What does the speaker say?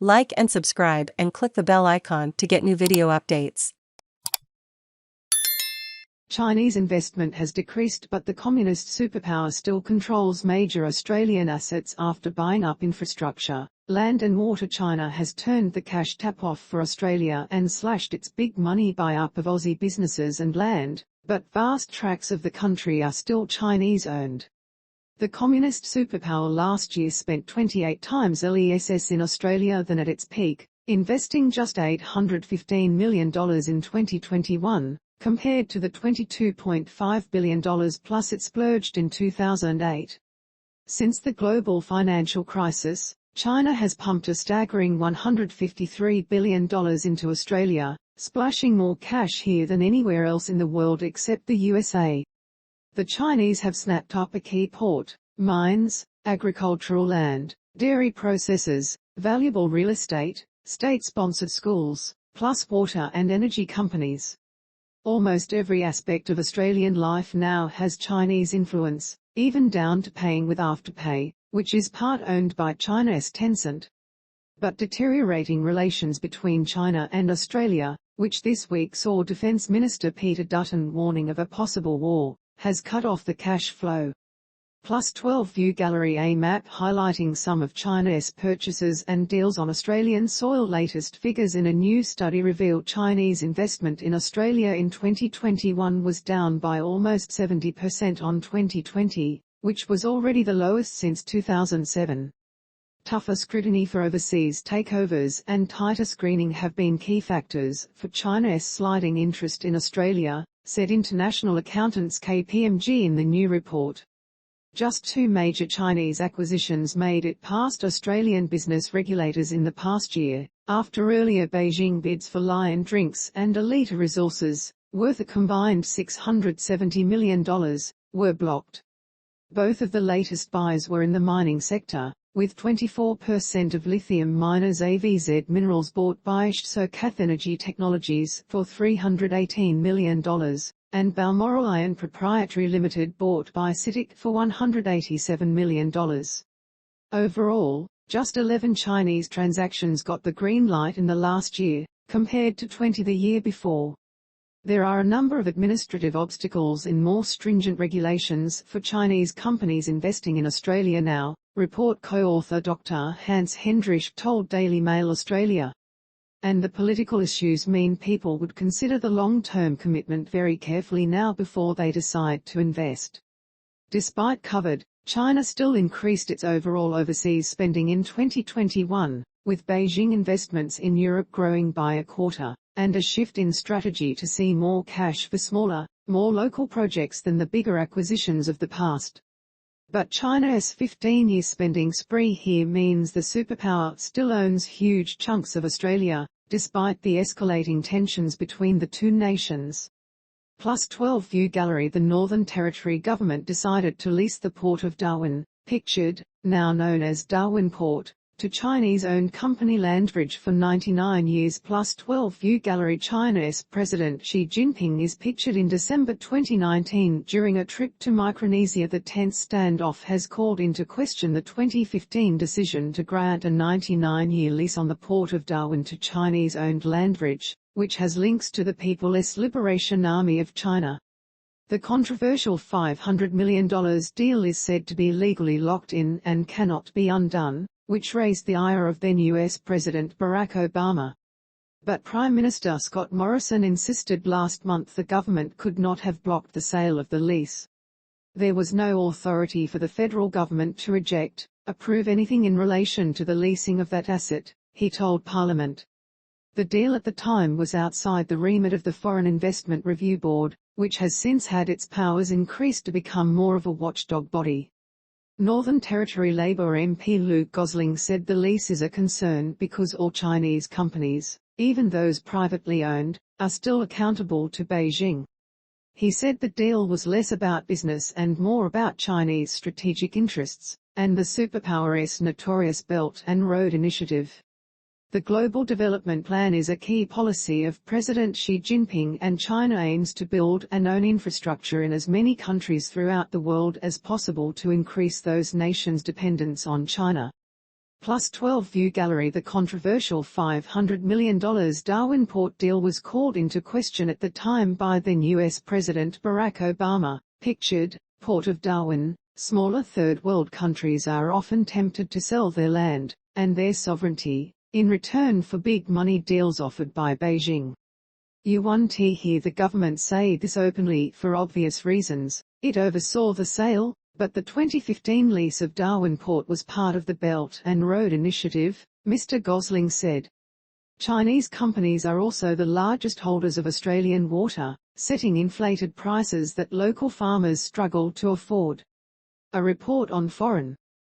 Like and subscribe and click the bell icon to get new video updates. Chinese investment has decreased, but the communist superpower still controls major Australian assets after buying up infrastructure, land and water. China has turned the cash tap off for Australia and slashed its big money buy-up of Aussie businesses and land, but vast tracts of the country are still Chinese-owned. The communist superpower last year spent 28 times less in Australia than at its peak, investing just $815 million in 2021. Compared to the $22.5 billion plus it splurged in 2008. Since the global financial crisis, China has pumped a staggering $153 billion into Australia, splashing more cash here than anywhere else in the world except the USA. The Chinese have snapped up a key port, mines, agricultural land, dairy processors, valuable real estate, state-sponsored schools, plus water and energy companies. Almost every aspect of Australian life now has Chinese influence, even down to paying with Afterpay, which is part owned by China's Tencent. But deteriorating relations between China and Australia, which this week saw Defence Minister Peter Dutton warning of a possible war, has cut off the cash flow. Plus 12 View Gallery, a map highlighting some of China's purchases and deals on Australian soil. Latest figures in a new study reveal Chinese investment in Australia in 2021 was down by almost 70% on 2020, which was already the lowest since 2007. Tougher scrutiny for overseas takeovers and tighter screening have been key factors for China's sliding interest in Australia, said international accountants KPMG in the new report. Just two major Chinese acquisitions made it past Australian business regulators in the past year, after earlier Beijing bids for Lion Drinks and Elita Resources, worth a combined $670 million, were blocked. Both of the latest buys were in the mining sector, with 24% of lithium miners AVZ Minerals bought by SoCath Energy Technologies for $318 million. And Balmoral Iron Proprietary Limited bought by CITIC for $187 million. Overall, just 11 Chinese transactions got the green light in the last year, compared to 20 the year before. There are a number of administrative obstacles in more stringent regulations for Chinese companies investing in Australia now, report co-author Dr. Hans Hendrich told Daily Mail Australia. And the political issues mean people would consider the long-term commitment very carefully now before they decide to invest. Despite covered, China still increased its overall overseas spending in 2021, with Beijing investments in Europe growing by a quarter, and a shift in strategy to see more cash for smaller, more local projects than the bigger acquisitions of the past. But China's 15-year spending spree here means the superpower still owns huge chunks of Australia, despite the escalating tensions between the two nations. Plus 12 View Gallery, the Northern Territory government decided to lease the port of Darwin, pictured, now known as Darwin Port, to Chinese-owned company Landbridge for 99 years. Plus 12 View Gallery, China's President Xi Jinping is pictured in December 2019 during a trip to Micronesia. The tense standoff has called into question the 2015 decision to grant a 99-year lease on the port of Darwin to Chinese-owned Landbridge, which has links to the People's Liberation Army of China. The controversial $500 million deal is said to be legally locked in and cannot be undone, which raised the ire of then U.S. President Barack Obama. But Prime Minister Scott Morrison insisted last month the government could not have blocked the sale of the lease. There was no authority for the federal government to reject, approve anything in relation to the leasing of that asset, he told Parliament. The deal at the time was outside the remit of the Foreign Investment Review Board, which has since had its powers increased to become more of a watchdog body. Northern Territory Labor MP Luke Gosling said the lease is a concern because all Chinese companies, even those privately owned, are still accountable to Beijing. He said the deal was less about business and more about Chinese strategic interests, and the superpower's notorious Belt and Road Initiative. The Global Development Plan is a key policy of President Xi Jinping, and China aims to build and own infrastructure in as many countries throughout the world as possible to increase those nations' dependence on China. Plus 12 View Gallery. The controversial $500 million Darwin Port deal was called into question at the time by then U.S. President Barack Obama. Pictured, Port of Darwin. Smaller third world countries are often tempted to sell their land and their sovereignty in return for big money deals offered by Beijing. Yuan-T hear the government say this openly for obvious reasons. It oversaw the sale, but the 2015 lease of Darwin Port was part of the Belt and Road Initiative, Mr. Gosling said. Chinese companies are also the largest holders of Australian water, setting inflated prices that local farmers struggle to afford. A report on foreign